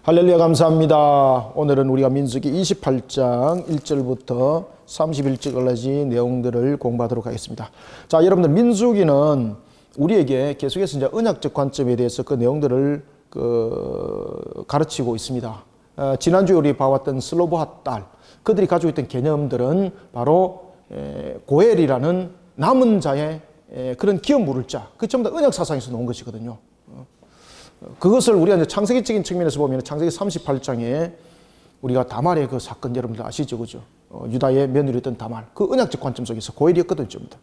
할렐루야, 감사합니다. 오늘은 우리가 민수기 28장 1절부터 31절까지 내용들을 공부하도록 하겠습니다. 자, 여러분들, 민수기는 우리에게 계속해서 이제 언약적 관점에 대해서 그 내용들을 가르치고 있습니다. 지난주에 우리 봐왔던 슬로보핫 딸, 그들이 가지고 있던 개념들은 바로 고엘이라는 남은 자의 그런 기업 물을 자, 그 전부 다 언약 사상에서 나온 것이거든요. 그것을 우리가 이제 창세기적인 측면에서 보면 창세기 38장에 우리가 다말의 그 사건 여러분들 아시죠? 그죠? 유다의 며느리였던 다말. 그 언약적 관점 속에서 고엘이었거든요. 전부 다.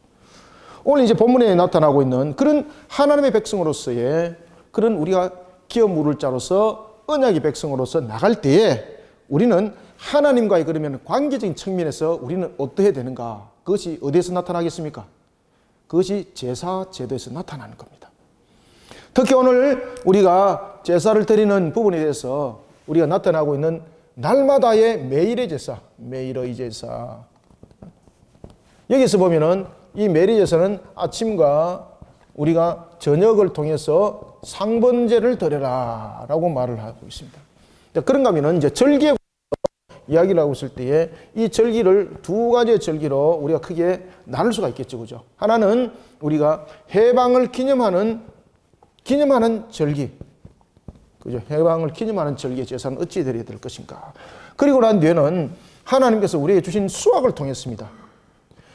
오늘 이제 본문에 나타나고 있는 그런 하나님의 백성으로서의 그런 우리가 기업 물을 자로서 언약의 백성으로서 나갈 때에 우리는 하나님과의 그러면 관계적인 측면에서 우리는 어떠해야 되는가? 그것이 어디에서 나타나겠습니까? 그것이 제사 제도에서 나타나는 겁니다. 특히 오늘 우리가 제사를 드리는 부분에 대해서 우리가 나타나고 있는 날마다의 매일의 제사, 매일의 제사. 여기서 보면은 이 매일의 제사는 아침과 우리가 저녁을 통해서 상번제를 드려라 라고 말을 하고 있습니다. 그런가 하면은 이제 절기에 이야기를 하고 있을 때에 이 절기를 두 가지의 절기로 우리가 크게 나눌 수가 있겠죠. 그죠? 하나는 우리가 해방을 기념하는 절기. 그죠? 해방을 기념하는 절기의 제사는 어찌 드려야 될 것인가. 그리고 난 뒤에는 하나님께서 우리에게 주신 수확을 통했습니다.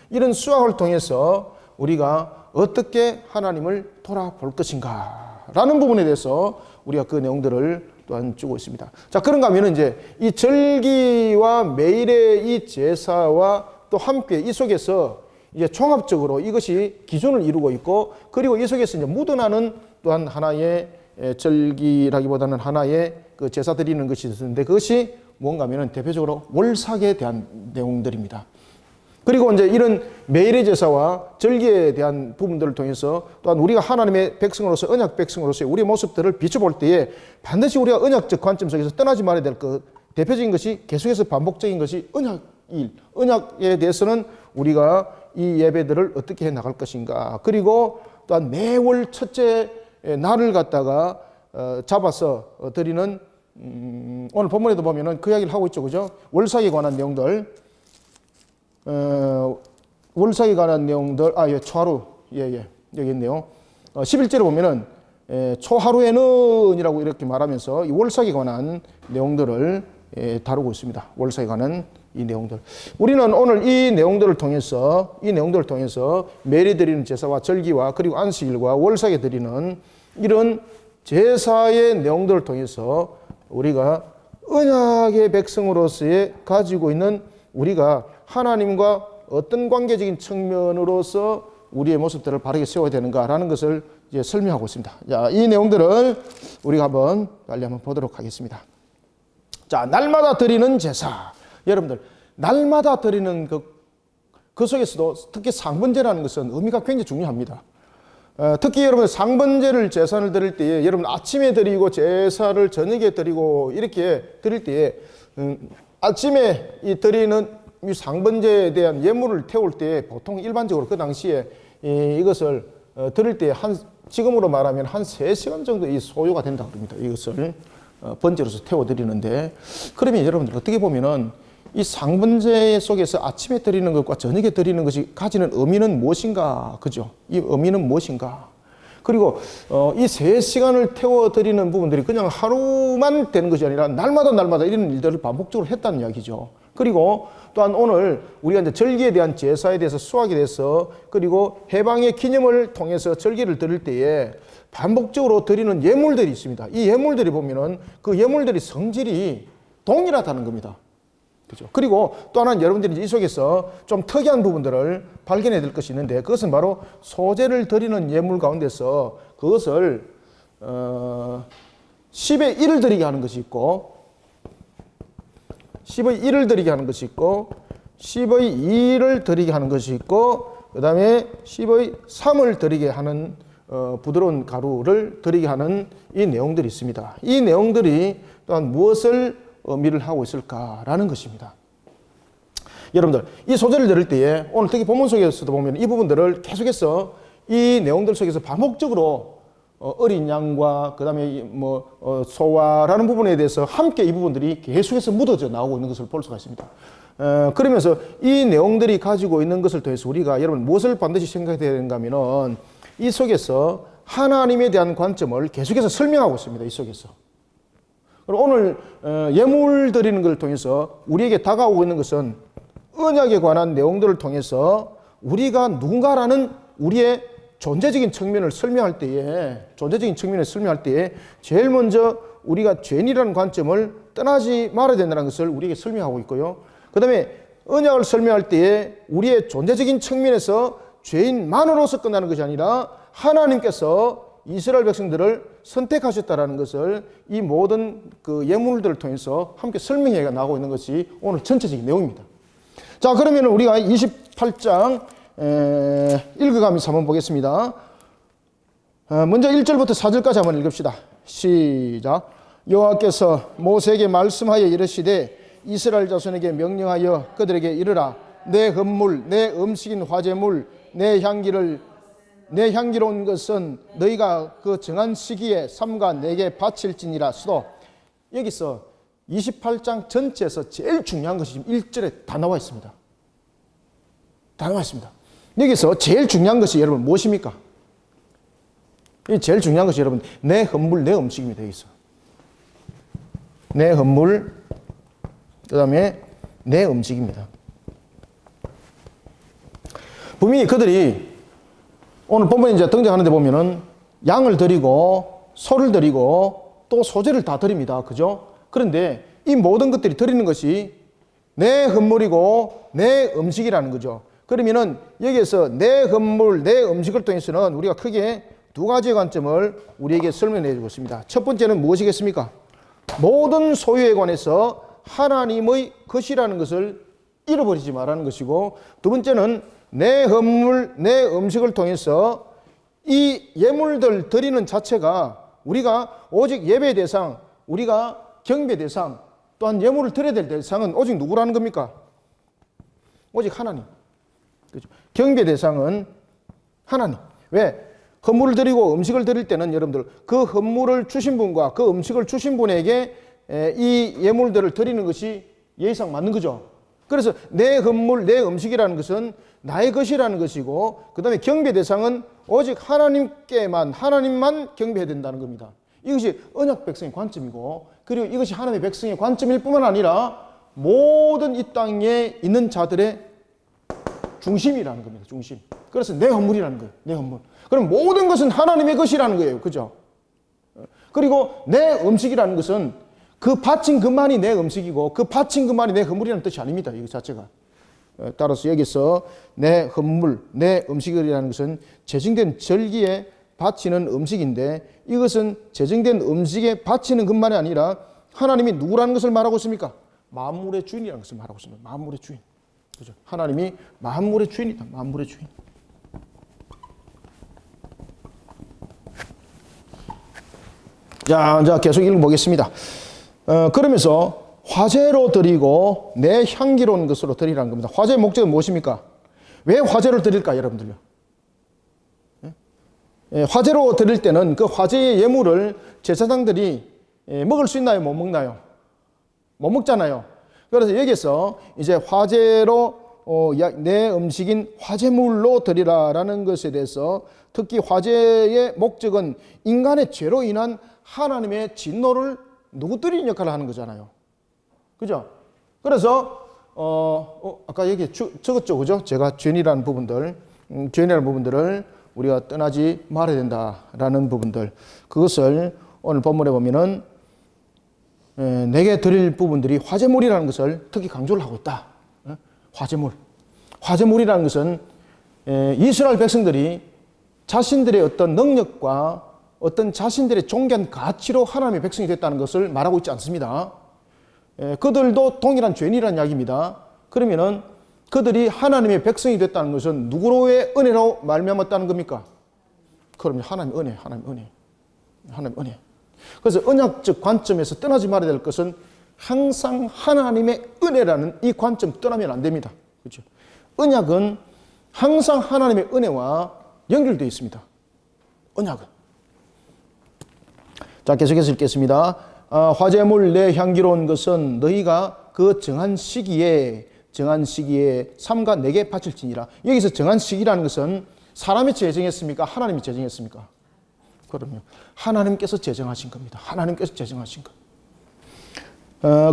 이런 수확을 통해서 우리가 어떻게 하나님을 돌아볼 것인가 라는 부분에 대해서 우리가 그 내용들을 또한 주고 있습니다. 자, 그런가 하면 이제 이 절기와 매일의 이 제사와 또 함께 이 속에서 이제 종합적으로 이것이 기준을 이루고 있고, 그리고 이 속에서 이제 묻어나는 또한 하나의 절기라기보다는 하나의 그 제사 드리는 것이 있었는데, 그것이 뭔가 하면 대표적으로 월삭에 대한 내용들입니다. 그리고 이제 이런 매일의 제사와 절기에 대한 부분들을 통해서 또한 우리가 하나님의 백성으로서, 언약 백성으로서의 우리의 모습들을 비춰볼 때에 반드시 우리가 언약적 관점 속에서 떠나지 말아야 될 것, 대표적인 것이 계속해서 반복적인 것이 언약에 대해서는 우리가 이 예배들을 어떻게 해 나갈 것인가. 그리고 또한 매월 첫째 날을 갖다가 잡아서 드리는 오늘 본문에도 보면은 그 이야기를 하고 있죠. 그죠? 월삭에 관한 내용들. 월삭에 관한 내용들, 초하루. 여기 있네요. 11절에 보면은 초하루에는 이라고 이렇게 말하면서 이 월삭에 관한 내용들을 다루고 있습니다. 월삭에 관한 이 내용들. 우리는 오늘 이 내용들을 통해서 매일 드리는 제사와 절기와 그리고 안식일과 월삭에 드리는 이런 제사의 내용들을 통해서 우리가 언약의 백성으로서의 가지고 있는 우리가 하나님과 어떤 관계적인 측면으로서 우리의 모습들을 바르게 세워야 되는가라는 것을 이제 설명하고 있습니다. 자, 이 내용들을 우리가 빨리 한번 보도록 하겠습니다. 자, 날마다 드리는 제사. 여러분들, 날마다 드리는 그 속에서도 특히 상번제라는 것은 의미가 굉장히 중요합니다. 특히 여러분 상번제를 제사를 드릴 때에 여러분 아침에 드리고 제사를 저녁에 드리고 이렇게 드릴 때에 아침에 이 드리는 이 상번제에 대한 예물을 태울 때 보통 일반적으로 그 당시에 이것을 드릴 때 지금으로 말하면 한 3시간 정도 이 소요가 된다고 합니다. 이것을 번제로서 태워 드리는데, 그러면 여러분들 어떻게 보면은 이 상번제 속에서 아침에 드리는 것과 저녁에 드리는 것이 가지는 의미는 무엇인가? 그죠? 이 의미는 무엇인가? 그리고 이 3시간을 태워 드리는 부분들이 그냥 하루만 되는 것이 아니라 날마다 이런 일들을 반복적으로 했다는 이야기죠. 그리고 또한 오늘 우리가 이제 절기에 대한 제사에 대해서 수확에 대해서 그리고 해방의 기념을 통해서 절기를 드릴 때에 반복적으로 드리는 예물들이 있습니다. 이 예물들이 보면은 그 예물들이 성질이 동일하다는 겁니다. 그죠? 그리고 또 하나는 여러분들이 이 속에서 좀 특이한 부분들을 발견해야 될 것이 있는데, 그것은 바로 소제를 드리는 예물 가운데서 그것을 10의 1을 드리게 하는 것이 있고, 10의 1을 드리게 하는 것이 있고, 10의 2를 드리게 하는 것이 있고, 그 다음에 10의 3을 드리게 하는 부드러운 가루를 드리게 하는 이 내용들이 있습니다. 이 내용들이 또한 무엇을 의미를 하고 있을까라는 것입니다. 여러분들, 이 소제를 드릴 때에 오늘 특히 본문 속에서도 보면 이 부분들을 계속해서 이 내용들 속에서 반복적으로 어린 양과 그다음에 소화라는 부분에 대해서 함께 이 부분들이 계속해서 묻어져 나오고 있는 것을 볼 수가 있습니다. 그러면서 이 내용들이 가지고 있는 것을 통해서 우리가 여러분 무엇을 반드시 생각해야 되는가 하면은 이 속에서 하나님에 대한 관점을 계속해서 설명하고 있습니다. 이 속에서. 그리고 오늘 예물 드리는 것을 통해서 우리에게 다가오고 있는 것은 언약에 관한 내용들을 통해서 우리가 누군가라는 우리의 존재적인 측면을 설명할 때에 제일 먼저 우리가 죄인이라는 관점을 떠나지 말아야 된다는 것을 우리에게 설명하고 있고요. 그 다음에 언약을 설명할 때에 우리의 존재적인 측면에서 죄인만으로서 끝나는 것이 아니라 하나님께서 이스라엘 백성들을 선택하셨다라는 것을 이 모든 그 예물들을 통해서 함께 설명해 나가고 있는 것이 오늘 전체적인 내용입니다. 자, 그러면 우리가 28장 읽어가면서 한번 보겠습니다. 먼저 1절부터 4절까지 한번 읽읍시다. 시작. 여호와께서 모세에게 말씀하여 이르시되 이스라엘 자손에게 명령하여 그들에게 이르라. 내 헌물, 내 음식인 화제물, 내 향기로운 것은 너희가 그 정한 시기에 삼가 내게 바칠지니라. 수도. 여기서 28장 전체에서 제일 중요한 것이 지금 1절에 다 나와 있습니다. 다 나와 있습니다. 여기서 제일 중요한 것이 여러분 무엇입니까? 이 제일 중요한 것이 여러분 내 헌물, 내 음식입니다. 여기서 내 헌물, 그 다음에 내 음식입니다. 분명히 그들이 오늘 본문에 이제 등장하는데 보면은 양을 드리고 소를 드리고 또 소재를 다 드립니다. 그죠? 그런데 이 모든 것들이 드리는 것이 내 헌물이고 내 음식이라는 거죠. 그러면은 여기에서 내 헌물, 내 음식을 통해서는 우리가 크게 두 가지의 관점을 우리에게 설명해 주고 있습니다. 첫 번째는 무엇이겠습니까? 모든 소유에 관해서 하나님의 것이라는 것을 잃어버리지 말라는 것이고, 두 번째는 내 헌물, 내 음식을 통해서 이 예물들 드리는 자체가 우리가 오직 예배 대상, 우리가 경배 대상, 또한 예물을 드려야 될 대상은 오직 누구라는 겁니까? 오직 하나님. 그렇죠? 경배 대상은 하나님. 왜? 헌물을 드리고 음식을 드릴 때는 여러분들 그 헌물을 주신 분과 그 음식을 주신 분에게 이 예물들을 드리는 것이 예의상 맞는 거죠. 그래서 내 헌물, 내 음식이라는 것은 나의 것이라는 것이고, 그 다음에 경배 대상은 오직 하나님만 경배해야 된다는 겁니다. 이것이 언약 백성의 관점이고, 그리고 이것이 하나님의 백성의 관점일 뿐만 아니라 모든 이 땅에 있는 자들의 중심이라는 겁니다. 중심. 그래서 내 헌물이라는 거예요. 내 헌물. 그럼 모든 것은 하나님의 것이라는 거예요. 그죠? 그리고 내 음식이라는 것은 그 바친 것만이 내 음식이고 그 바친 것만이 내 헌물이라는 뜻이 아닙니다. 이거 자체가. 따라서 여기서 내 헌물, 내 음식이라는 것은 제정된 절기에 바치는 음식인데, 이것은 제정된 음식에 바치는 것만이 아니라 하나님이 누구라는 것을 말하고 있습니까? 만물의 주인이라는 것을 말하고 있습니다. 만물의 주인. 그죠? 하나님이 만물의 주인이다. 만물의 주인. 자, 계속 읽어보겠습니다. 그러면서 화제로 드리고 내 향기로운 것으로 드리라는 겁니다. 화제의 목적은 무엇입니까? 왜 화제를 드릴까, 여러분들요? 화제로 드릴 때는 그 화제의 예물을 제사장들이 먹을 수 있나요? 못 먹나요? 못 먹잖아요. 그래서 여기서 이제 화제로 내 음식인 화제물로 드리라라는 것에 대해서, 특히 화제의 목적은 인간의 죄로 인한 하나님의 진노를 누구들이 역할을 하는 거잖아요. 그죠? 그래서 아까 여기 적었죠, 그죠? 제가 죄인이라는 부분들을 우리가 떠나지 말아야 된다라는 부분들, 그것을 오늘 본문에 보면은 내게 드릴 부분들이 화제물이라는 것을 특히 강조를 하고 있다. 화제물이라는 것은 이스라엘 백성들이 자신들의 어떤 능력과 어떤 자신들의 존귀한 가치로 하나님의 백성이 됐다는 것을 말하고 있지 않습니다. 그들도 동일한 죄인이라는 이야기입니다. 그러면은 그들이 하나님의 백성이 됐다는 것은 누구로의 은혜로 말미암았다는 겁니까? 그럼요, 하나님의 은혜. 그래서 언약적 관점에서 떠나지 말아야 될 것은 항상 하나님의 은혜라는 이 관점 떠나면 안 됩니다. 그렇죠? 언약은 항상 하나님의 은혜와 연결되어 있습니다. 언약은. 자, 계속해서 읽겠습니다. 화재물 내 향기로운 것은 너희가 그 정한 시기에 삼가 내게 바칠지니라. 여기서 정한 시기라는 것은 사람이 제정했습니까? 하나님이 제정했습니까? 그럼요. 하나님께서 제정하신 겁니다. 하나님께서 제정하신 것.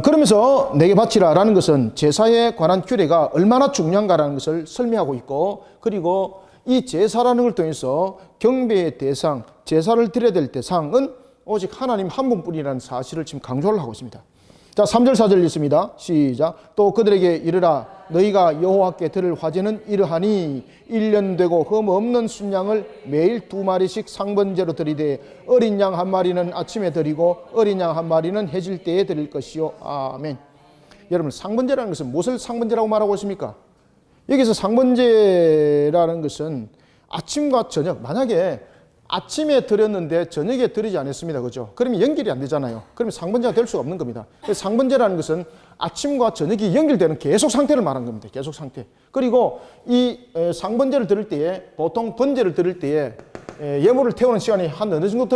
그러면서 내게 바치라라는 것은 제사에 관한 규례가 얼마나 중요한가라는 것을 설명하고 있고, 그리고 이 제사라는 걸 통해서 경배의 대상, 제사를 드려야 될 대상은 오직 하나님 한 분뿐이라는 사실을 지금 강조를 하고 있습니다. 자, 3절 4절 읽습니다. 시작. 또 그들에게 이르라. 너희가 여호와께 드릴 화제는 이러하니 1년 되고 흠 없는 순양을 매일 2마리씩 상번제로 드리되 어린 양 1마리는 아침에 드리고 어린 양 1마리는 해질 때에 드릴 것이요. 아멘. 여러분, 상번제라는 것은 무엇을 상번제라고 말하고 있습니까? 여기서 상번제라는 것은 아침과 저녁, 만약에 아침에 드렸는데 저녁에 드리지 않았습니다. 그죠? 그러면 연결이 안 되잖아요. 그러면 상번제가 될 수가 없는 겁니다. 상번제라는 것은 아침과 저녁이 연결되는 계속 상태를 말하는 겁니다. 계속 상태. 그리고 이 상번제를 드릴 때에, 보통 번제를 드릴 때에 예물을 태우는 시간이 한 어느 정도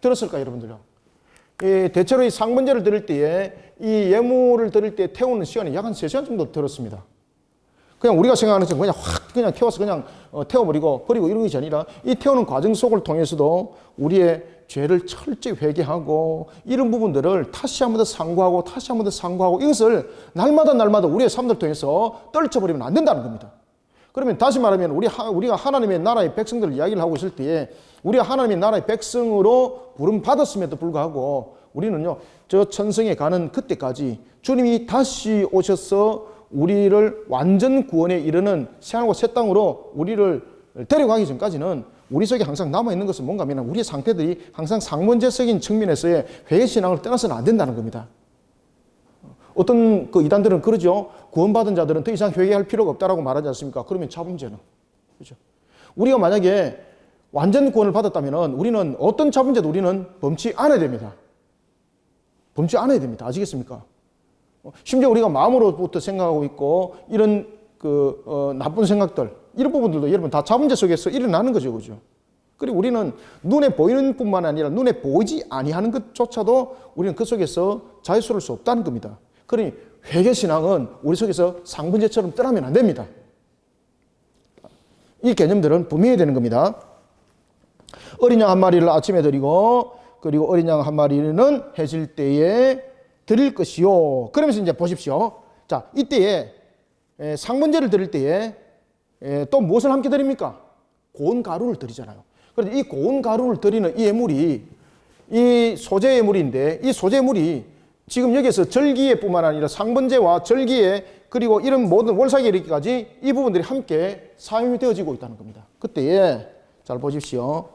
들었을까요, 여러분들요? 대체로 이 상번제를 드릴 때에 이 예물을 드릴 때 태우는 시간이 약 한 3시간 정도 들었습니다. 그냥 우리가 생각하는 것처럼 그냥 확 그냥 태워서 그냥 태워버리고 버리고 이런 것이 아니라 이 태우는 과정 속을 통해서도 우리의 죄를 철저히 회개하고 이런 부분들을 다시 한 번 더 상고하고 다시 한 번 더 상고하고 이것을 날마다 우리의 삶을 통해서 떨쳐버리면 안 된다는 겁니다. 그러면 다시 말하면 우리가 하나님의 나라의 백성들을 이야기를 하고 있을 때에 우리가 하나님의 나라의 백성으로 부름받았음에도 불구하고 우리는요, 저 천성에 가는 그때까지 주님이 다시 오셔서 우리를 완전 구원에 이르는 새하늘과 새 땅으로 우리를 데려가기 전까지는 우리 속에 항상 남아있는 것은 뭔가 하면 우리의 상태들이 항상 상번제적인 측면에서의 회개신앙을 떠나서는 안 된다는 겁니다. 어떤 그 이단들은 그러죠. 구원받은 자들은 더 이상 회개할 필요가 없다라고 말하지 않습니까? 그러면 자범죄는. 그렇죠. 우리가 만약에 완전 구원을 받았다면 우리는 어떤 자범죄도 우리는 범치 않아야 됩니다. 범치 않아야 됩니다. 아시겠습니까? 심지어 우리가 마음으로부터 생각하고 있고 이런 나쁜 생각들 이런 부분들도 여러분 다 자범죄 속에서 일어나는 거죠, 그죠? 그리고 우리는 눈에 보이는 뿐만 아니라 눈에 보이지 아니하는 것조차도 우리는 그 속에서 자유스러울 수 없다는 겁니다. 그러니 회개신앙은 우리 속에서 상번제처럼 떠나면 안 됩니다. 이 개념들은 분명해야 되는 겁니다. 어린 양 1마리를 아침에 드리고 그리고 어린 양 1마리는 해질 때에 드릴 것이요. 그러면서 이제 보십시오. 자, 이때에 상번제를 드릴 때에 또 무엇을 함께 드립니까? 고운 가루를 드리잖아요. 그런데 이 고운 가루를 드리는 이 예물이 이 소재 예물인데 이 소재 예물이 지금 여기에서 절기에뿐만 아니라 상번제와 절기에 그리고 이런 모든 월삭에 이르기까지 이 부분들이 함께 사용이 되어지고 있다는 겁니다. 그때에 잘 보십시오.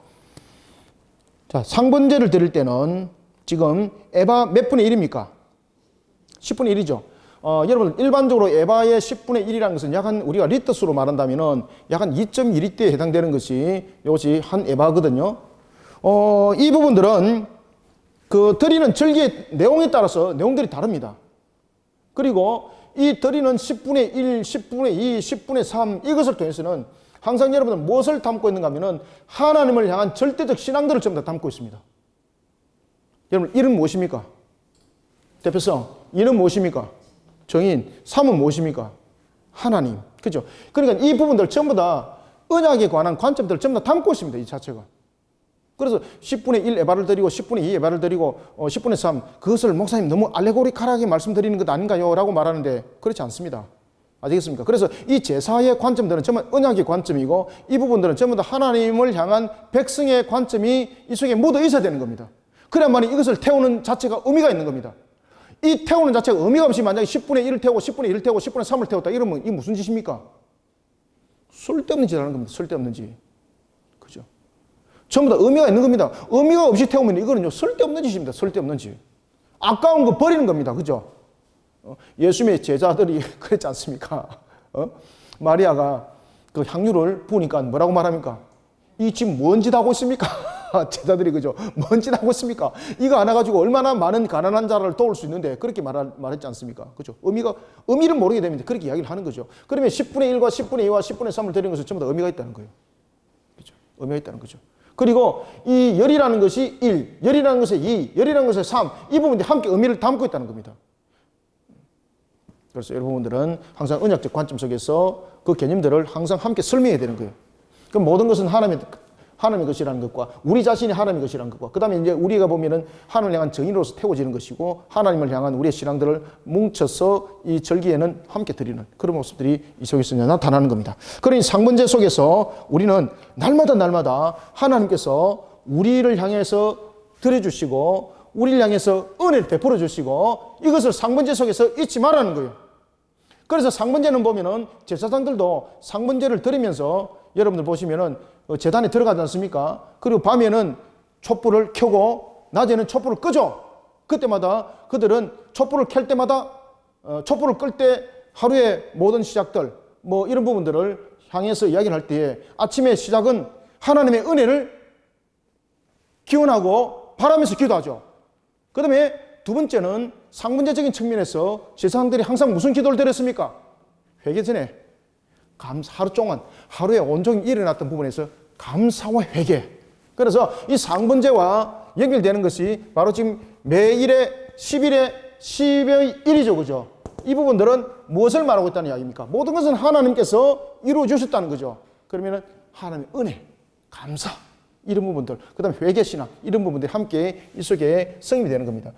자, 상번제를 드릴 때는 지금 에바 몇 분의 1입니까? 10분의 1이죠. 여러분 일반적으로 에바의 10분의 1이라는 것은 약 한 우리가 리터수로 말한다면은 약 한 2.2리터에 해당되는 것이 이것이 한 에바거든요. 이 부분들은 그 드리는 절기의 내용에 따라서 내용들이 다릅니다. 그리고 이 드리는 10분의 1, 10분의 2, 10분의 3 이것을 통해서는 항상 여러분은 무엇을 담고 있는가 하면은 하나님을 향한 절대적 신앙들을 전부 다 담고 있습니다. 여러분 1은 무엇입니까? 대표성 2는 무엇입니까? 정인 3은 무엇입니까? 하나님. 그죠? 그러니까 이 부분들 전부 다 언약에 관한 관점들을 전부 다 담고 있습니다. 이 자체가. 그래서 10분의 1 에바를 드리고 10분의 2 에바를 드리고 10분의 3 그것을 목사님 너무 알레고리컬하게 말씀드리는 것 아닌가요? 라고 말하는데 그렇지 않습니다. 아시겠습니까? 그래서 이 제사의 관점들은 전부 언약의 관점이고 이 부분들은 전부 다 하나님을 향한 백성의 관점이 이 속에 묻어 있어야 되는 겁니다. 그래야만이 이것을 태우는 자체가 의미가 있는 겁니다. 이 태우는 자체가 의미가 없이 만약에 10분의 1을 태우고 10분의 1을 태우고 10분의 3을 태웠다 이러면 이 무슨 짓입니까? 쓸데없는 짓 하는 겁니다. 쓸데없는 짓. 그죠? 전부 다 의미가 있는 겁니다. 의미가 없이 태우면 이거는요 쓸데없는 짓입니다. 쓸데없는 짓. 아까운 거 버리는 겁니다. 그죠? 예수님의 제자들이 그랬지 않습니까? 마리아가 그 향유를 부으니까 뭐라고 말합니까? 이 지금 뭔 짓 하고 있습니까? 제자들이 그죠? 뭔 짓 하고 있습니까? 이거 안 해가지고 얼마나 많은 가난한 자를 도울 수 있는데 그렇게 말했지 않습니까? 그죠? 의미를 모르게 되면 그렇게 이야기를 하는 거죠. 그러면 10분의 1과 10분의 2와 10분의 3을 드리는 것은 전부 다 의미가 있다는 거예요. 그죠? 의미가 있다는 거죠. 그리고 이 열이라는 것이 1, 열이라는 것이 2, 열이라는 것이 3, 이 부분이 함께 의미를 담고 있다는 겁니다. 그래서 여러분들은 항상 언약적 관점 속에서 그 개념들을 항상 함께 설명해야 되는 거예요. 그럼 모든 것은 하나님의 것이라는 것과 우리 자신이 하나님의 것이라는 것과 그 다음에 이제 우리가 보면은 하나님을 향한 정인으로서 태워지는 것이고 하나님을 향한 우리의 신앙들을 뭉쳐서 이 절기에는 함께 드리는 그런 모습들이 이 속에서 나타나는 겁니다. 그러니 상번제 속에서 우리는 날마다 하나님께서 우리를 향해서 드려주시고 우리를 향해서 은혜를 베풀어 주시고 이것을 상번제 속에서 잊지 말라는 거예요. 그래서 상번제는 보면은 제사장들도 상번제를 드리면서 여러분들 보시면은 제단에 들어가지 않습니까? 그리고 밤에는 촛불을 켜고 낮에는 촛불을 끄죠. 그때마다 그들은 촛불을 켤 때마다 촛불을 끌 때 하루의 모든 시작들 뭐 이런 부분들을 향해서 이야기를 할 때에 아침의 시작은 하나님의 은혜를 기원하고 바라면서 기도하죠. 그 다음에 두 번째는 상번제적인 측면에서 제사장들이 항상 무슨 기도를 드렸습니까? 회개 전에 하루 동안 하루에 온종일 일어났던 부분에서 감사와 회개. 그래서 이 상번제와 연결되는 것이 바로 지금 매일의 10일의 10의 1이죠. 그죠? 이 부분들은 무엇을 말하고 있다는 이야기입니까? 모든 것은 하나님께서 이루어 주셨다는 거죠. 그러면 하나님의 은혜, 감사 이런 부분들, 그 다음에 회개신앙, 이런 부분들이 함께 이 속에 성립이 되는 겁니다.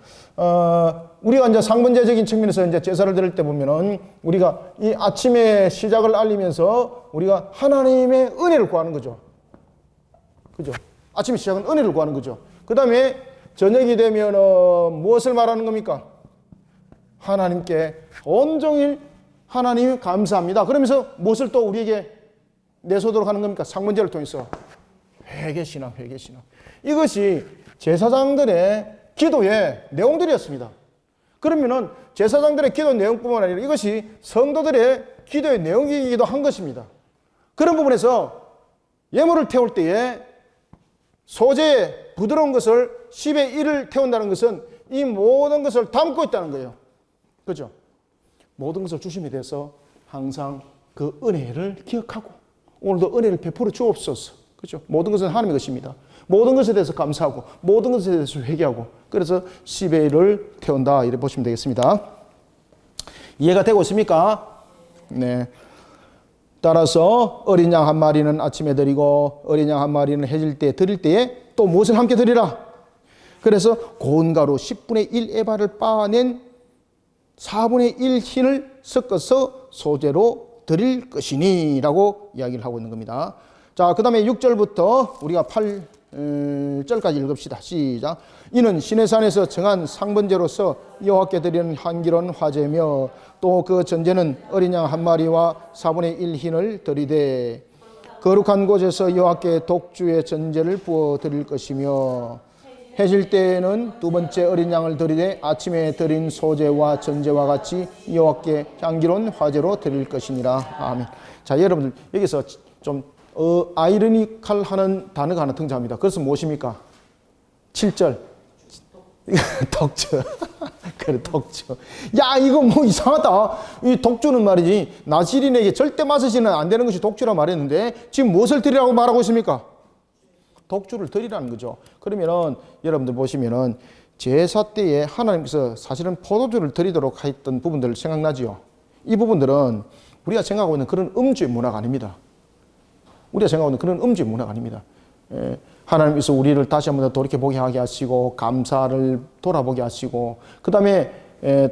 우리가 이제 상번제적인 측면에서 이제 제사를 드릴 때 보면은 우리가 이 아침의 시작을 알리면서 우리가 하나님의 은혜를 구하는 거죠. 그죠? 아침의 시작은 은혜를 구하는 거죠. 그 다음에 저녁이 되면은 무엇을 말하는 겁니까? 하나님께 온종일 하나님 감사합니다. 그러면서 무엇을 또 우리에게 내소도록 하는 겁니까? 상번제를 통해서. 회개신앙. 이것이 제사장들의 기도의 내용들이었습니다. 그러면은 제사장들의 기도 내용뿐만 아니라 이것이 성도들의 기도의 내용이기도 한 것입니다. 그런 부분에서 예물을 태울 때에 소재의 부드러운 것을 10의 1을 태운다는 것은 이 모든 것을 담고 있다는 거예요. 그죠? 모든 것을 주심에 대해서 항상 그 은혜를 기억하고 오늘도 은혜를 베풀어 주옵소서. 그렇죠? 모든 것은 하나님의 것입니다. 모든 것에 대해서 감사하고 모든 것에 대해서 회개하고 그래서 10의 1을 태운다 이렇게 보시면 되겠습니다. 이해가 되고 있습니까? 네. 따라서 어린 양 한 마리는 아침에 드리고 어린 양 한 마리는 해질 때 드릴 때에 또 무엇을 함께 드리라? 그래서 고운 가루 10분의 1 에바를 빻아낸 4분의 1 흰을 섞어서 소재로 드릴 것이니 라고 이야기를 하고 있는 겁니다. 자, 그 다음에 6절부터 우리가 8절까지 읽읍시다. 시작. 이는 시내산에서 정한 상번제로서 여호와께 드리는 향기로운 화제며 또 그 전제는 어린 양 한 마리와 4분의 1 흰을 드리되 거룩한 곳에서 여호와께 독주의 전제를 부어 드릴 것이며 해질 때에는 두 번째 어린 양을 드리되 아침에 드린 소제와 전제와 같이 여호와께 향기로운 화제로 드릴 것이니라. 아멘. 자, 여러분들 여기서 좀 아이러니컬하는 단어가 하나 등장합니다. 그것은 무엇입니까? 7절. 독주. 그래, 독주. 야, 이거 뭐 이상하다. 이 독주는 말이지, 나시린에게 절대 맞으시는 안 되는 것이 독주라 말했는데, 지금 무엇을 드리라고 말하고 있습니까? 독주를 드리라는 거죠. 그러면은, 여러분들 보시면은, 제사 때에 하나님께서 사실은 포도주를 드리도록 했던 부분들 생각나지요? 이 부분들은 우리가 생각하고 있는 그런 음주의 문화가 아닙니다. 우리가 생각하는 그런 음주의 문화가 아닙니다. 하나님께서 우리를 다시 한번 더 돌이켜보게 하게 하시고 감사를 돌아보게 하시고 그 다음에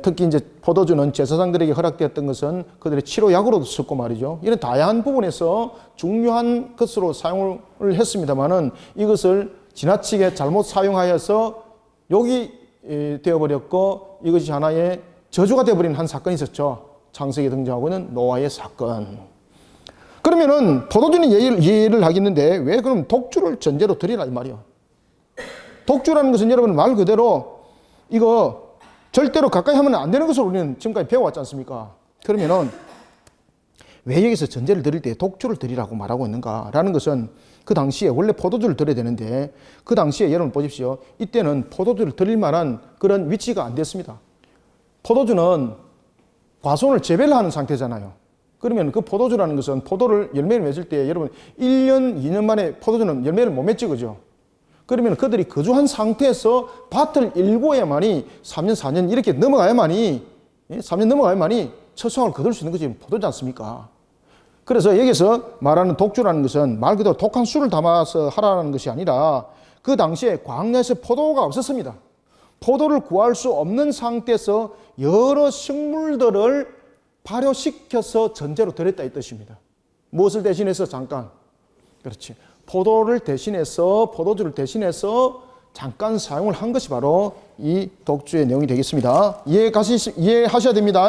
특히 이제 포도주는 제사장들에게 허락되었던 것은 그들의 치료약으로도 썼고 말이죠. 이런 다양한 부분에서 중요한 것으로 사용을 했습니다만은 이것을 지나치게 잘못 사용하여서 욕이 되어버렸고 이것이 하나의 저주가 되어버린 한 사건이 있었죠. 창세기에 등장하고 있는 노아의 사건. 그러면은 포도주는 이해를 하겠는데 왜 그럼 독주를 전제로 드리라 이 말이요. 독주라는 것은 여러분 말 그대로 이거 절대로 가까이 하면 안 되는 것을 우리는 지금까지 배워왔지 않습니까? 그러면은 왜 여기서 전제를 드릴 때 독주를 드리라고 말하고 있는가라는 것은 그 당시에 원래 포도주를 드려야 되는데 그 당시에 여러분 보십시오. 이때는 포도주를 드릴 만한 그런 위치가 안 됐습니다. 포도주는 과손을 재배를 하는 상태잖아요. 그러면 그 포도주라는 것은 포도를 열매를 맺을 때 여러분 1년, 2년 만에 포도주는 열매를 못 맺지, 그죠? 그러면 그들이 거주한 상태에서 밭을 일궈야만이 3년, 4년 이렇게 넘어가야만이 3년 넘어가야만이 첫 수확을 거둘 수 있는 것이 포도지 않습니까? 그래서 여기서 말하는 독주라는 것은 말 그대로 독한 술을 담아서 하라는 것이 아니라 그 당시에 광야에서 포도가 없었습니다. 포도를 구할 수 없는 상태에서 여러 식물들을 발효시켜서 전제로 드렸다 이 뜻입니다. 무엇을 대신해서? 잠깐. 그렇지. 포도를 대신해서, 포도주를 대신해서 잠깐 사용을 한 것이 바로 이 독주의 내용이 되겠습니다. 이해하셔야 됩니다.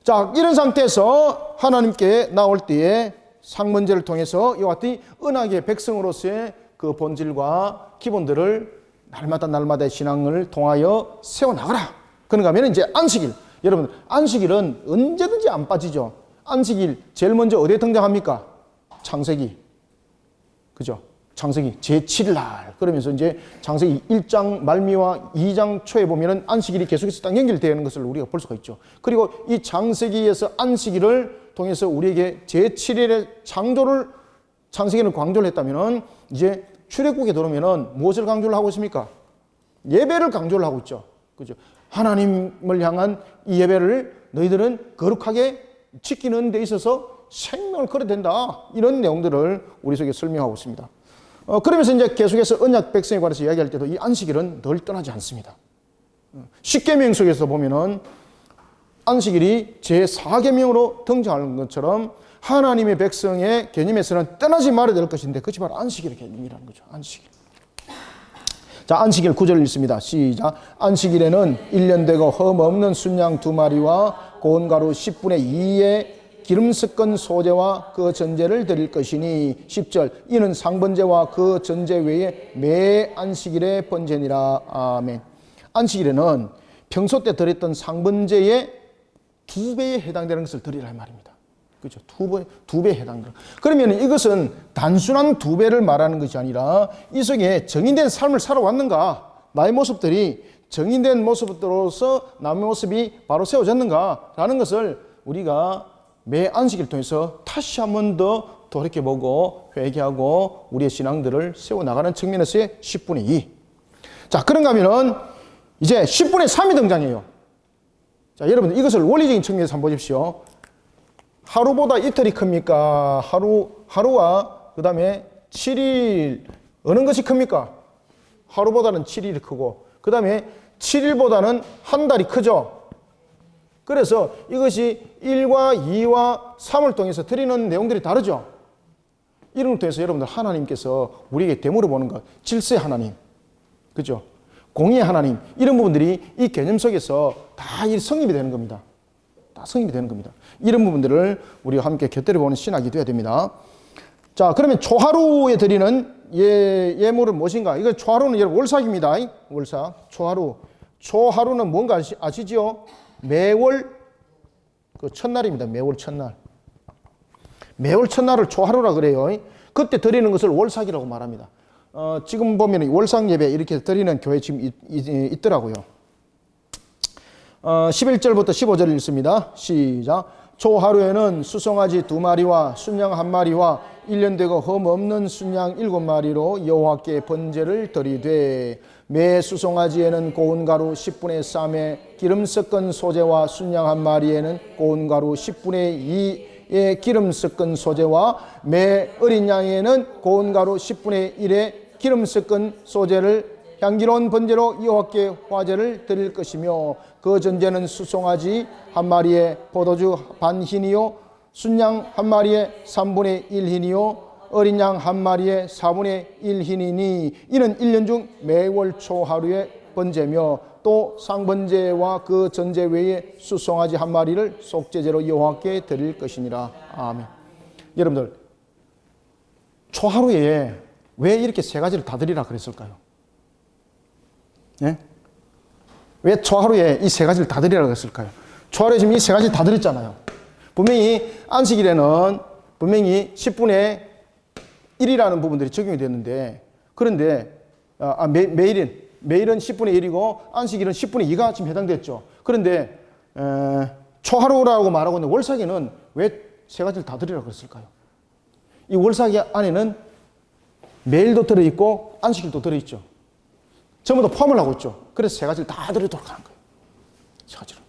자, 이런 상태에서 하나님께 나올 때에 상문제를 통해서 이와 같이 언약의 백성으로서의 그 본질과 기본들을 날마다의 신앙을 통하여 세워나가라. 그런가 하면 이제 안식일. 여러분, 안식일은 언제든지 안 빠지죠. 안식일 제일 먼저 어디에 등장합니까? 창세기. 그죠? 창세기 제7일 날. 그러면서 이제 창세기 1장 말미와 2장 초에 보면은 안식일이 계속해서 딱 연결되는 것을 우리가 볼 수가 있죠. 그리고 이 창세기에서 안식일을 통해서 우리에게 제7일의 창조를, 창세기를 강조를 했다면은 이제 출애굽에 들어오면은 무엇을 강조를 하고 있습니까? 예배를 강조를 하고 있죠. 그죠? 하나님을 향한 이 예배를 너희들은 거룩하게 지키는 데 있어서 생명을 걸어야 된다. 이런 내용들을 우리 속에 설명하고 있습니다. 그러면서 이제 계속해서 언약 백성에 관해서 이야기할 때도 이 안식일은 늘 떠나지 않습니다. 십계명 속에서 보면은 안식일이 제4계명으로 등장하는 것처럼 하나님의 백성의 개념에서는 떠나지 말아야 될 것인데 그것이 바로 안식일의 개념이라는 거죠. 안식일. 자, 안식일 9절 읽습니다. 시작. 안식일에는 1년 되고 흠 없는 순양 2마리와 고운 가루 10분의 2의 기름 섞은 소제와 그 전제를 드릴 것이니 10절. 이는 상번제와 그 전제 외에 매 안식일의 번제니라. 아멘. 안식일에는 평소 때 드렸던 상번제의 2배에 해당되는 것을 드리라 말입니다. 그렇죠. 두 배에 해당돼요. 그러면 이것은 단순한 2배를 말하는 것이 아니라 이 속에 정인된 삶을 살아왔는가, 나의 모습들이 정인된 모습으로서 남의 모습이 바로 세워졌는가라는 것을 우리가 매 안식일 통해서 다시 한 번 더 돌이켜보고 회개하고 우리의 신앙들을 세워나가는 측면에서의 10분의 2. 자, 그런가 하면은 이제 10분의 3이 등장해요. 자, 여러분 이것을 원리적인 측면에서 한번 보십시오. 하루보다 이틀이 큽니까? 하루와 그 다음에 7일 어느 것이 큽니까? 하루보다는 7일이 크고 그 다음에 7일보다는 한 달이 크죠. 그래서 이것이 1과 2와 3을 통해서 드리는 내용들이 다르죠. 이런 걸 통해서 여러분들 하나님께서 우리에게 되물어 보는 것, 질서의 하나님, 그죠? 공의의 하나님, 이런 부분들이 이 개념 속에서 다 성립이 되는 겁니다. 다 성립이 되는 겁니다. 이런 부분들을 우리가 함께 곁들여 보는 신학이 되어야 됩니다. 자, 그러면 초하루에 드리는 예물은 무엇인가? 이거 초하루는 여러분 월삭입니다. 월삭. 초하루는 뭔가 아시지요? 매월 그 첫날입니다. 매월 첫날. 매월 첫날을 초하루라 그래요. 그때 드리는 것을 월삭이라고 말합니다. 지금 보면 월삭 예배 이렇게 드리는 교회 지금 있더라고요. 11절부터 15절 읽습니다. 시작. 초하루에는 수송아지 2마리와 순양 1마리와 1년 되고 흠 없는 순양 7마리로 여호와께 번제를 드리되 매 수송아지에는 고운 가루 10분의 3의 기름 섞은 소제와 순양 1마리에는 고운 가루 10분의 2의 기름 섞은 소제와 매 어린 양에는 고운 가루 10분의 1의 기름 섞은 소제를 향기로운 번제로 여호와께 화제를 드릴 것이며 그 전제는 수송아지 1마리에 포도주 반 흰이요 순양 1마리에 3분의 1 흰이요 어린 양 1마리에 4분의 1 흰이니 이는 1년 중 매월 초하루의 번제며 또 상번제와 그 전제 외에 수송아지 1마리를 속죄제로 여호와께 드릴 것이니라. 아멘. 여러분들 초하루에 왜 이렇게 세 가지를 다 드리라 그랬을까요? 예? 왜 초하루에 이 세 가지를 다 드리라고 했을까요? 초하루에 지금 이 세 가지 다 드렸잖아요. 분명히 안식일에는 분명히 10분의 1이라는 부분들이 적용이 됐는데 그런데 매일은 10분의 1이고 안식일은 10분의 2가 지금 해당됐죠. 그런데 초하루라고 말하고 있는 월삭에는 왜 세 가지를 다 드리라고 했을까요? 이 월삭 안에는 매일도 들어있고 안식일도 들어있죠. 전부 다 포함을 하고 있죠. 그래서 세 가지를 다 들어있도록 하는 거예요. 세 가지를.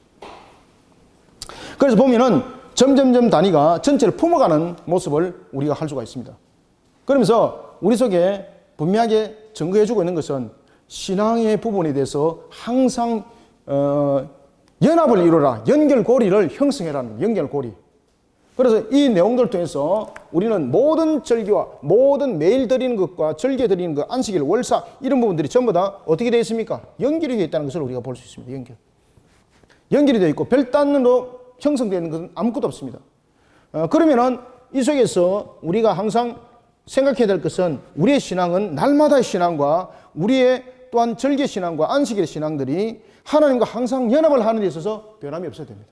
그래서 보면은 점점점 단위가 전체를 품어가는 모습을 우리가 할 수가 있습니다. 그러면서 우리 속에 분명하게 증거해주고 있는 것은 신앙의 부분에 대해서 항상 연합을 이루라, 연결고리를 형성해라는 거예요. 연결고리. 그래서 이 내용들을 통해서 우리는 모든 절기와 모든 매일 드리는 것과 절기에 드리는 것, 안식일, 월사 이런 부분들이 전부 다 어떻게 되어 있습니까? 연결이 되어 있다는 것을 우리가 볼 수 있습니다. 연결이 되어 있고 별단으로 형성되는 것은 아무것도 없습니다. 그러면은 이 속에서 우리가 항상 생각해야 될 것은 우리의 신앙은 날마다의 신앙과 우리의 또한 절기 신앙과 안식일의 신앙들이 하나님과 항상 연합을 하는 데 있어서 변함이 없어야 됩니다.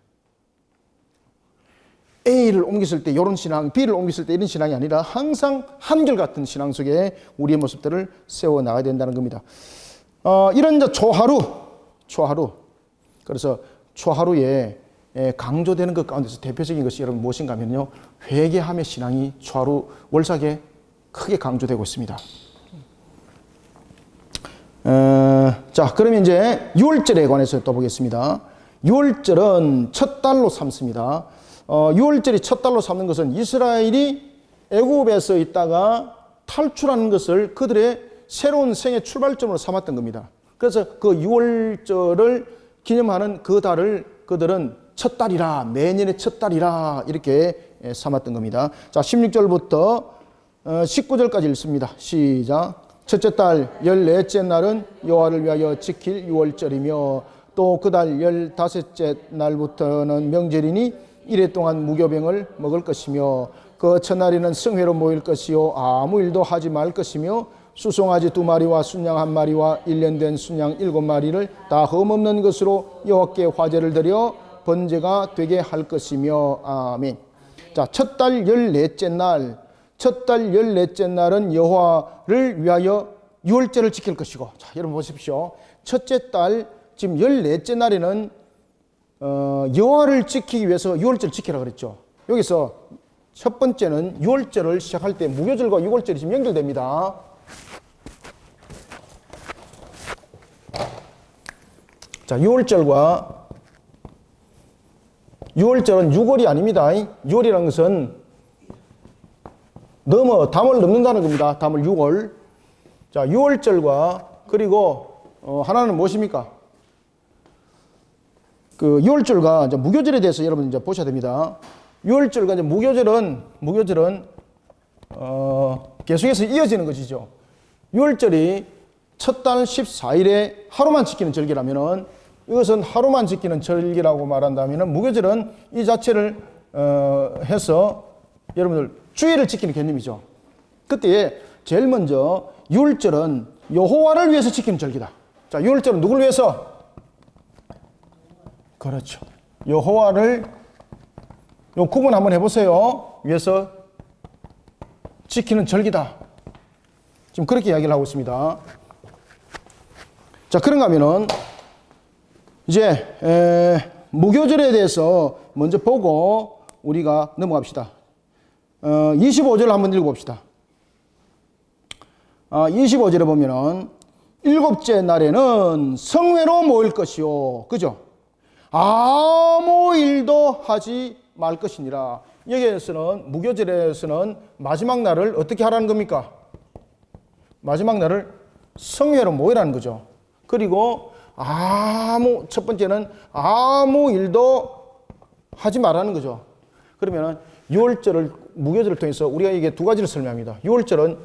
A를 옮겼을 때 이런 신앙, B를 옮겼을 때 이런 신앙이 아니라 항상 한결같은 신앙 속에 우리의 모습들을 세워나가야 된다는 겁니다. 이런 이제 초하루. 그래서 초하루에 강조되는 것 가운데서 대표적인 것이 여러분 무엇인가 하면요. 회개함의 신앙이 초하루 월삭에 크게 강조되고 있습니다. 자, 그러면 이제 6월절에 관해서 또 보겠습니다. 6월절은 첫 달로 삼습니다. 6월절이 첫 달로 삼는 것은 이스라엘이 애굽에서 있다가 탈출하는 것을 그들의 새로운 생의 출발점으로 삼았던 겁니다. 그래서 그 6월절을 기념하는 그 달을 그들은 첫 달이라, 매년의 첫 달이라 이렇게 삼았던 겁니다. 자, 16절부터 19절까지 읽습니다. 시작. 첫째 달 14째 날은 여호와를 위하여 지킬 6월절이며 또 그 달 15째 날부터는 명절이니 이래 동안 무교병을 먹을 것이며 그 첫날에는 성회로 모일 것이요 아무 일도 하지 말 것이며 수송아지 2마리와 순양 1마리와 1년 된 순양 7마리를 다 흠없는 것으로 여호와께 화제를 드려 번제가 되게 할 것이며 아멘. 자, 첫 달 14째 날은 여호와를 위하여 6월절을 지킬 것이고, 자, 여러분 보십시오. 첫째 달 지금 14째 날에는 여호와를 지키기 위해서 6월절을 지키라 그랬죠. 여기서 첫 번째는 6월절을 시작할 때 무교절과 6월절이 지금 연결됩니다. 자, 6월절은 6월이 아닙니다. 6월이라는 것은 담을 넘는다는 겁니다. 담을 6월. 자, 6월절과 그리고 하나는 무엇입니까? 그 6월절과 이제 무교절에 대해서 여러분 이제 보셔야 됩니다. 6월절과 이제 무교절은 계속해서 이어지는 것이죠. 6월절이 첫 달 14일에 하루만 지키는 절기라면은 이것은 하루만 지키는 절기라고 말한다면은 무교절은 이 자체를 해서 여러분들 주일을 지키는 개념이죠. 그때 제일 먼저 6월절은 여호와를 위해서 지키는 절기다. 자, 6월절은 누구를 위해서? 그렇죠. 여호와를 요 구분 한번 해보세요. 위해서 지키는 절기다. 지금 그렇게 이야기를 하고 있습니다. 자, 그런가 하면은 이제 무교절에 대해서 먼저 보고 우리가 넘어갑시다. 25절을 한번 읽어봅시다. 25절에 보면은 일곱째 날에는 성회로 모일 것이요. 그죠? 아무 일도 하지 말 것이니라. 여기에서는 무교절에서는 마지막 날을 어떻게 하라는 겁니까? 마지막 날을 성회로 모이라는 거죠. 그리고 첫 번째는 아무 일도 하지 말라는 거죠. 그러면은 6월절을 무교절을 통해서 우리가 이게 두 가지를 설명합니다. 6월절은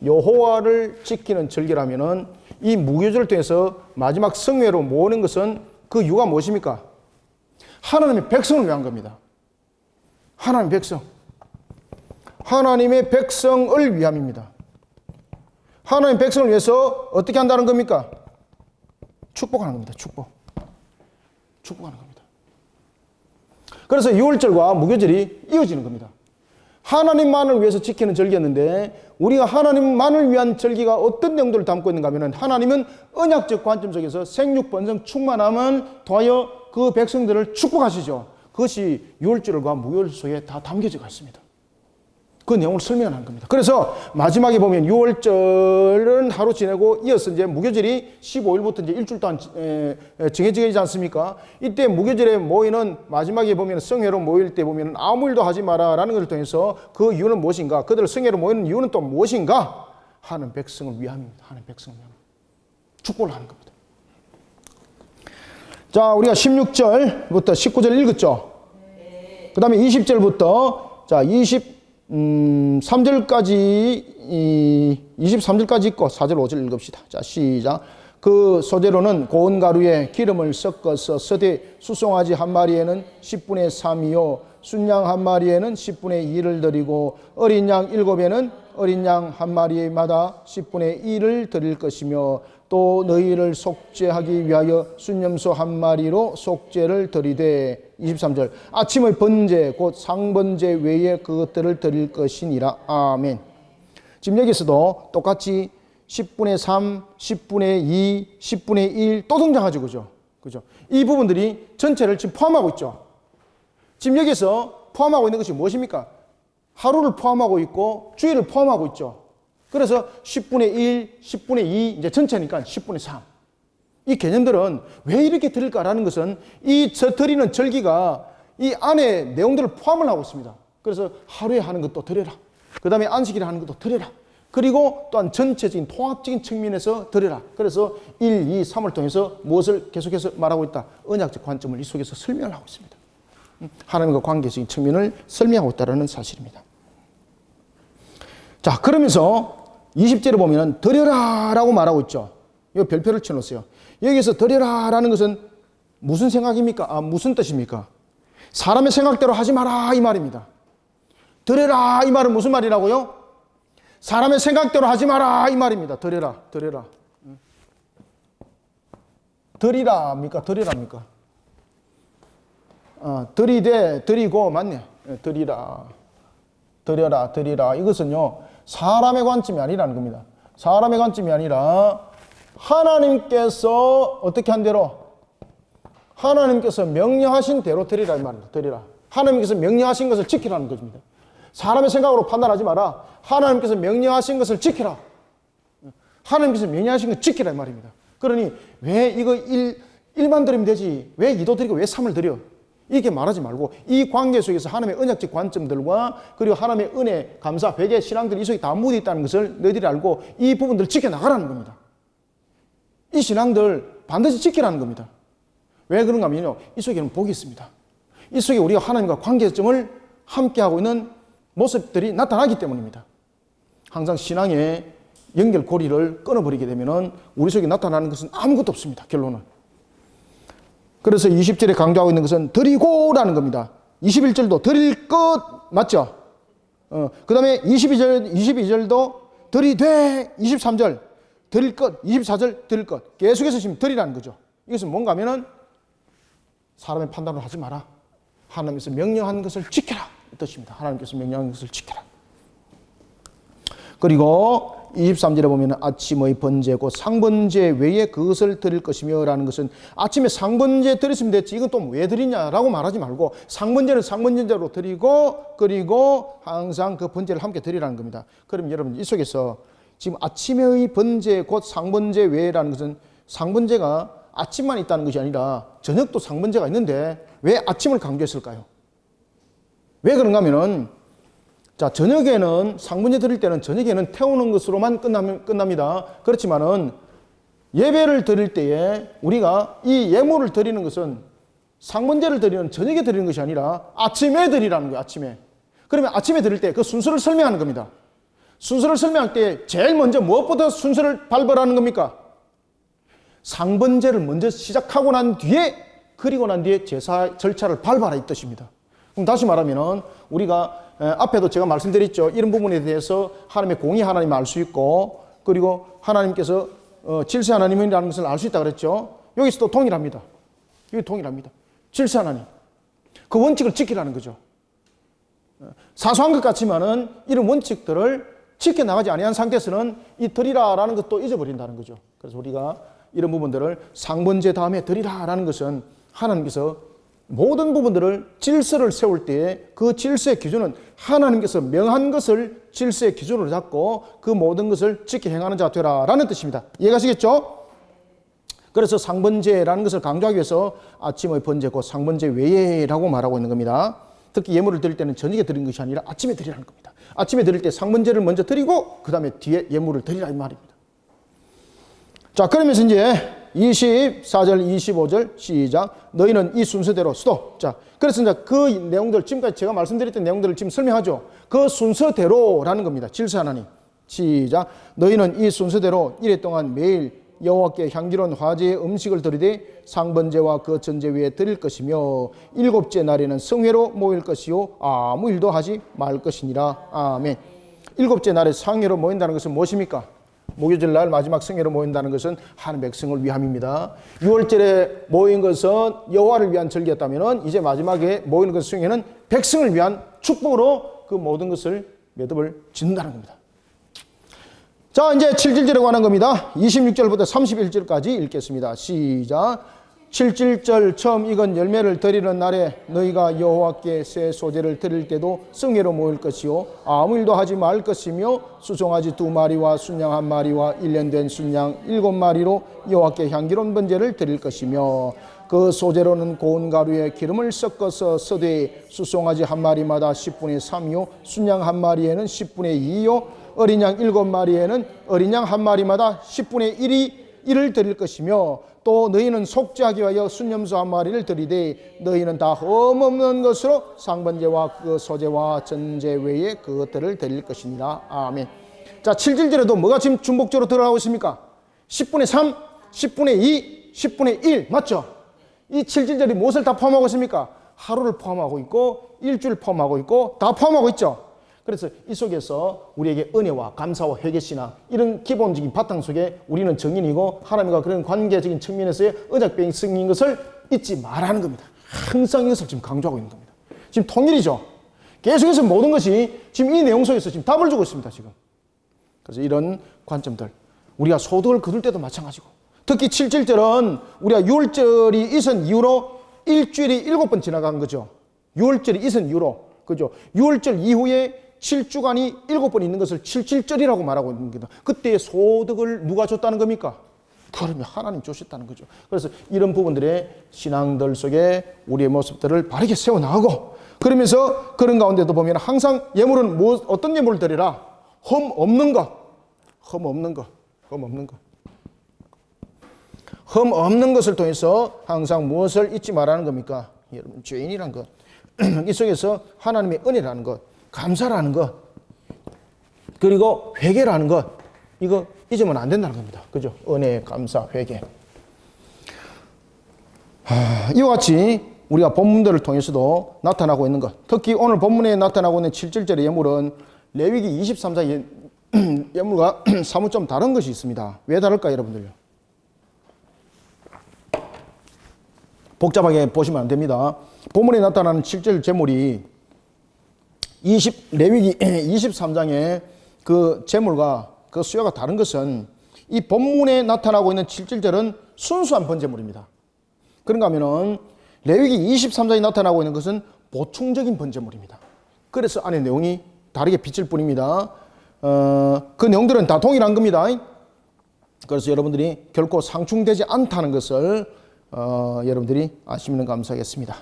여호와를 지키는 절기라면은 이 무교절을 통해서 마지막 성회로 모으는 것은 그 이유가 무엇입니까? 하나님의 백성을 위한 겁니다. 하나님의 백성. 하나님의 백성을 위함입니다. 하나님의 백성을 위해서 어떻게 한다는 겁니까? 축복하는 겁니다. 축복하는 겁니다. 그래서 6월절과 무교절이 이어지는 겁니다. 하나님만을 위해서 지키는 절기였는데 우리가 하나님만을 위한 절기가 어떤 내용들을 담고 있는가 하면 하나님은 언약적 관점 속에서 생육 번성 충만함을 더하여 그 백성들을 축복하시죠. 그것이 6월절과 무교절 속에 다 담겨져 있습니다. 그 내용을 설명하는 겁니다. 그래서 마지막에 보면 6월절은 하루 지내고 이어서 이제 무교절이 15일부터 이제 일주일 동안 정해지게 되지 않습니까? 이때 무교절에 모이는 마지막에 보면 성회로 모일 때 보면 아무 일도 하지 마라라는 것을 통해서 그 이유는 무엇인가? 그들을 성회로 모이는 이유는 또 무엇인가? 하는 백성을 위함입니다. 하는 백성을 위함. 축복을 하는 겁니다. 자, 우리가 16절부터 19절 읽었죠? 그 다음에 20절부터 자, 23절까지 읽고 4절 5절 읽읍시다. 자, 시작. 그 소재로는 고운 가루에 기름을 섞어서 서대 수송아지 한 마리에는 10분의 3이요 순양 한 마리에는 10분의 2를 드리고 어린 양 7에는 어린 양 한 마리마다 10분의 1을 드릴 것이며 또 너희를 속죄하기 위하여 순염소 한 마리로 속죄를 드리되 23절 아침의 번제 곧 상번제 외에 그것들을 드릴 것이니라. 아멘. 지금 여기서도 똑같이 10분의 3, 10분의 2, 10분의 1 또 등장하죠. 그죠? 이 부분들이 전체를 지금 포함하고 있죠. 지금 여기서 포함하고 있는 것이 무엇입니까? 하루를 포함하고 있고 주일을 포함하고 있죠. 그래서 10분의 1, 10분의 2 이제 전체니까 10분의 3. 이 개념들은 왜 이렇게 드릴까라는 것은 이 드리는 절기가 이 안에 내용들을 포함을 하고 있습니다. 그래서 하루에 하는 것도 드려라. 그 다음에 안식일에 하는 것도 드려라. 그리고 또한 전체적인 통합적인 측면에서 드려라. 그래서 1, 2, 3을 통해서 무엇을 계속해서 말하고 있다? 언약적 관점을 이 속에서 설명을 하고 있습니다. 하나님과 관계적인 측면을 설명하고 있다는 사실입니다. 자, 그러면서 20절에 보면 드려라 라고 말하고 있죠. 이거 별표를 쳐놓으세요. 여기서 드려라 라는 것은 무슨 생각입니까? 무슨 뜻입니까? 사람의 생각대로 하지 마라 이 말입니다. 드려라 이 말은 무슨 말이라고요? 사람의 생각대로 하지 마라 이 말입니다. 드려라. 드리라입니까? 드리랍니까? 드리되 드리고 맞네. 드리라. 이것은요 사람의 관점이 아니라는 겁니다. 사람의 관점이 아니라 하나님께서 어떻게 한 대로 하나님께서 명령하신 대로 드리라 이 말입니다. 드리라. 하나님께서 명령하신 것을 지키라는 것입니다. 사람의 생각으로 판단하지 마라. 하나님께서 명령하신 것을 지키라. 하나님께서 명령하신 것을 지키라 이 말입니다. 그러니 왜 이거 1만 드리면 되지? 왜 2도 드리고 왜 3을 드려? 이렇게 말하지 말고 이 관계 속에서 하나님의 언약적 관점들과 그리고 하나님의 은혜, 감사, 회개, 신앙들이 이 속에 다 묻어 있다는 것을 너희들이 알고 이 부분들을 지켜나가라는 겁니다. 이 신앙들 반드시 지키라는 겁니다. 왜 그런가 하면요, 이 속에는 복이 있습니다. 이 속에 우리가 하나님과 관계점을 함께하고 있는 모습들이 나타나기 때문입니다. 항상 신앙의 연결고리를 끊어버리게 되면 우리 속에 나타나는 것은 아무것도 없습니다. 결론은. 그래서 20절에 강조하고 있는 것은 드리고라는 겁니다. 21절도 드릴 것 맞죠? 그 다음에 22절도 드리되 23절 드릴 것 24절 드릴 것 계속해서 지금 드리라는 거죠. 이것은 뭔가 하면은 사람의 판단을 하지 마라. 하나님께서 명령한 것을 지켜라 이 뜻입니다. 하나님께서 명령한 것을 지켜라. 그리고 23절에 보면 아침의 번제 곧 상번제 외에 그것을 드릴 것이며 라는 것은 아침에 상번제 드렸으면 됐지 이건 또 왜 드리냐라고 말하지 말고 상번제는 상번제대로 드리고 그리고 항상 그 번제를 함께 드리라는 겁니다. 그럼 여러분 이 속에서 지금 아침의 번제 곧 상번제 외라는 것은 상번제가 아침만 있다는 것이 아니라 저녁도 상번제가 있는데 왜 아침을 강조했을까요? 왜 그런가 하면은 자, 저녁에는 상번제 드릴 때는 저녁에는 태우는 것으로만 끝납니다. 그렇지만은 예배를 드릴 때에 우리가 이 예물을 드리는 것은 상번제를 드리는 저녁에 드리는 것이 아니라 아침에 드리라는 거예요. 아침에. 그러면 아침에 드릴 때 그 순서를 설명하는 겁니다. 순서를 설명할 때 제일 먼저 무엇보다 순서를 밟으라는 겁니까? 상번제를 먼저 시작하고 난 뒤에 그리고 난 뒤에 제사 절차를 밟아라 이 뜻입니다. 그럼 다시 말하면은 우리가 앞에도 제가 말씀드렸죠. 이런 부분에 대해서 하나님의 공의 하나님을 알 수 있고 그리고 하나님께서 질서 하나님이라는 것을 알 수 있다 그랬죠. 여기서도 동일합니다. 여기 동일합니다. 질서 하나님. 그 원칙을 지키라는 거죠. 사소한 것 같지만은 이런 원칙들을 지켜나가지 아니한 상태에서는 이 드리라라는 것도 잊어버린다는 거죠. 그래서 우리가 이런 부분들을 상번제 다음에 드리라라는 것은 하나님께서 모든 부분들을 질서를 세울 때에 그 질서의 기준은 하나님께서 명한 것을 질서의 기준으로 잡고 그 모든 것을 지켜 행하는 자가 되라라는 뜻입니다. 이해가시겠죠? 그래서 상번제라는 것을 강조하기 위해서 아침의 번제 곧 상번제 외에라고 말하고 있는 겁니다. 특히 예물을 드릴 때는 저녁에 드리는 것이 아니라 아침에 드리라는 겁니다. 아침에 드릴 때 상번제를 먼저 드리고 그 다음에 뒤에 예물을 드리라 이 말입니다. 자, 그러면서 이제 24절, 25절 시작. 너희는 이 순서대로 스톱. 자, 그래서 이제 그 내용들, 지금까지 제가 말씀드렸던 내용들을 지금 설명하죠. 그 순서대로라는 겁니다. 질서 하나님. 시작. 너희는 이 순서대로 이래 동안 매일 여호와께 향기로운 화제의 음식을 드리되 상번제와 그 전제 위에 드릴 것이며 일곱째 날에는 성회로 모일 것이요 아무 일도 하지 말 것이니라. 아멘. 일곱째 날에 성회로 모인다는 것은 무엇입니까? 목요일 날 마지막 성회로 모인다는 것은 하나님 백성을 위함입니다. 6월절에 모인 것은 여호와를 위한 절기였다면 이제 마지막에 모이는 것 성회는 백성을 위한 축복으로 그 모든 것을 매듭을 짓는다는 겁니다. 자, 이제 7절에 관한 겁니다. 26절부터 31절까지 읽겠습니다. 시작. 7절 처음 익은 열매를 드리는 날에 너희가 여호와께 새 소재를 드릴 때도 성회로 모일 것이요 아무 일도 하지 말 것이며 수송아지 2마리와 순양 1마리와 1년 된 순양 7마리로 여호와께 향기로운 번제를 드릴 것이며 그 소재로는 고운 가루에 기름을 섞어서 서되 수송아지 1마리마다 10분의 3이요 순양 1마리에는 10분의 2요 어린 양 7마리에는 어린 양 1마리마다 10분의 1을 드릴 것이며 또 너희는 속죄하기 위하여 순염소 1마리를 드리되 너희는 다 흠없는 것으로 상번제와 그 소제와 전제 외에 그것들을 드릴 것이니라. 아멘. 자, 7절에도 뭐가 지금 중복적으로 들어가고 있습니까? 10분의 3, 10분의 2, 10분의 1 맞죠? 이 7절이 무엇을 다 포함하고 있습니까? 하루를 포함하고 있고 일주일 포함하고 있고 다 포함하고 있죠. 그래서 이 속에서 우리에게 은혜와 감사와 회개신앙 이런 기본적인 바탕 속에 우리는 정인이고 하나님과 그런 관계적인 측면에서의 언약 백성인 것을 잊지 말라는 겁니다. 항상 이것을 지금 강조하고 있는 겁니다. 지금 통일이죠. 계속해서 모든 것이 지금 이 내용 속에서 지금 답을 주고 있습니다. 지금. 그래서 이런 관점들 우리가 소득을 거둘 때도 마찬가지고 특히 7절은 우리가 6월절이 있은 이후로 일주일이 7번 지나간 거죠. 6월절이 있은 이후로 그죠. 6월절 이후에 7주간이 7번 있는 것을 77절이라고 말하고 있는 겁니다. 그때 소득을 누가 줬다는 겁니까? 그러면 하나님 주셨다는 거죠. 그래서 이런 부분들의 신앙들 속에 우리의 모습들을 바르게 세워나가고 그러면서 그런 가운데도 보면 항상 예물은 어떤 예물을 드리라? 흠 없는 것. 흠 없는 것. 흠 없는 것. 흠 없는 것을 통해서 항상 무엇을 잊지 말라는 겁니까? 여러분 죄인이란 것. 이 속에서 하나님의 은혜라는 것, 감사라는 것, 그리고 회개라는 것, 이거 잊으면 안 된다는 겁니다. 그죠? 은혜, 감사, 회개. 이와 같이 우리가 본문들을 통해서도 나타나고 있는 것, 특히 오늘 본문에 나타나고 있는 7절절의 예물은 레위기 23장의 예물과 사뭇 좀 다른 것이 있습니다. 왜 다를까 여러분들요? 복잡하게 보시면 안 됩니다. 본문에 나타나는 7절 제물이 레위기 23장의 그 제물과 그 수요가 다른 것은 이 본문에 나타나고 있는 7절절은 순수한 번제물입니다. 그런가 하면은 레위기 23장에 나타나고 있는 것은 보충적인 번제물입니다. 그래서 안에 내용이 다르게 비칠 뿐입니다. 그 내용들은 다 동일한 겁니다. 그래서 여러분들이 결코 상충되지 않다는 것을 여러분들이 아시면 감사하겠습니다.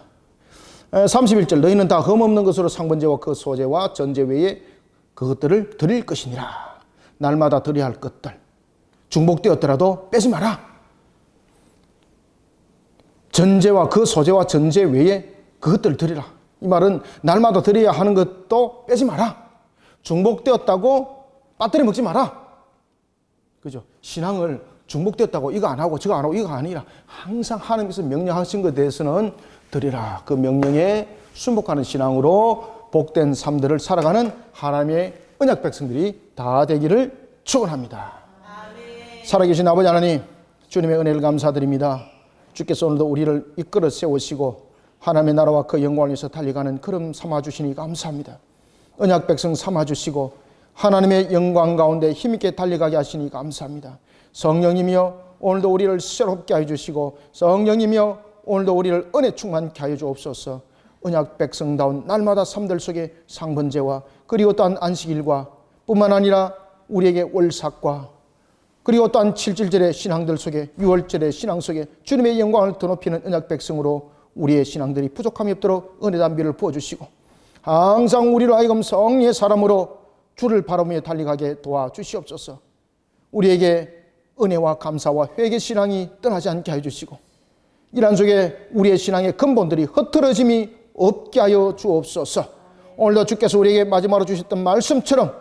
31절 너희는 다 흠없는 것으로 상번제와 그 소제와 전제 외에 그것들을 드릴 것이니라. 날마다 드려야 할 것들 중복되었더라도 빼지 마라. 전제와 그 소제와 전제 외에 그것들을 드리라. 이 말은 날마다 드려야 하는 것도 빼지 마라. 중복되었다고 배터리 먹지 마라. 그죠? 신앙을 중복되었다고 이거 안 하고 저거 안 하고 이거 아니라 항상 하나님께서 명령하신 것에 대해서는 드리라. 그 명령에 순복하는 신앙으로 복된 삶들을 살아가는 하나님의 언약 백성들이 다 되기를 축원합니다. 살아계신 아버지 하나님, 주님의 은혜를 감사드립니다. 주께서 오늘도 우리를 이끌어 세우시고 하나님의 나라와 그 영광을 위해서 달려가는 걸음 삼아주시니 감사합니다. 언약 백성 삼아주시고 하나님의 영광 가운데 힘있게 달려가게 하시니 감사합니다. 성령이며 오늘도 우리를 새롭게 해주시고 성령이며 오늘도 우리를 은혜 충만케 하여 주옵소서. 언약 백성다운 날마다 삶들 속에 상번제와 그리고 또한 안식일과 뿐만 아니라 우리에게 월삭과 그리고 또한 7.7절의 신앙들 속에 6월절의 신앙 속에 주님의 영광을 더 높이는 언약 백성으로 우리의 신앙들이 부족함이 없도록 은혜 담비를 부어주시고 항상 우리로 하여금 성령의 사람으로 주를 바라보며 달려가게 도와주시옵소서. 우리에게 은혜와 감사와 회개 신앙이 떠나지 않게 해주시고 이러한 속에 우리의 신앙의 근본들이 흐트러짐이 없게 하여 주옵소서. 오늘도 주께서 우리에게 마지막으로 주셨던 말씀처럼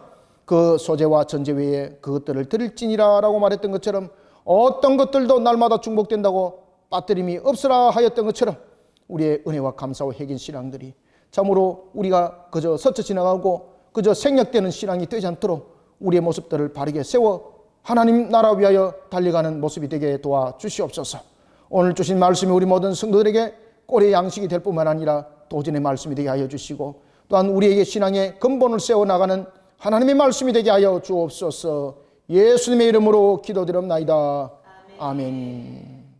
그 소재와 전제 외에 그것들을 드릴지니라 라고 말했던 것처럼 어떤 것들도 날마다 중복된다고 빠뜨림이 없으라 하였던 것처럼 우리의 은혜와 감사와 회개 신앙들이 참으로 우리가 그저 스쳐 지나가고 그저 생략되는 신앙이 되지 않도록 우리의 모습들을 바르게 세워 하나님 나라 위하여 달려가는 모습이 되게 도와주시옵소서. 오늘 주신 말씀이 우리 모든 성도들에게 꼴의 양식이 될 뿐만 아니라 도전의 말씀이 되게 하여 주시고 또한 우리에게 신앙의 근본을 세워나가는 하나님의 말씀이 되게 하여 주옵소서. 예수님의 이름으로 기도드립나이다. 아멘.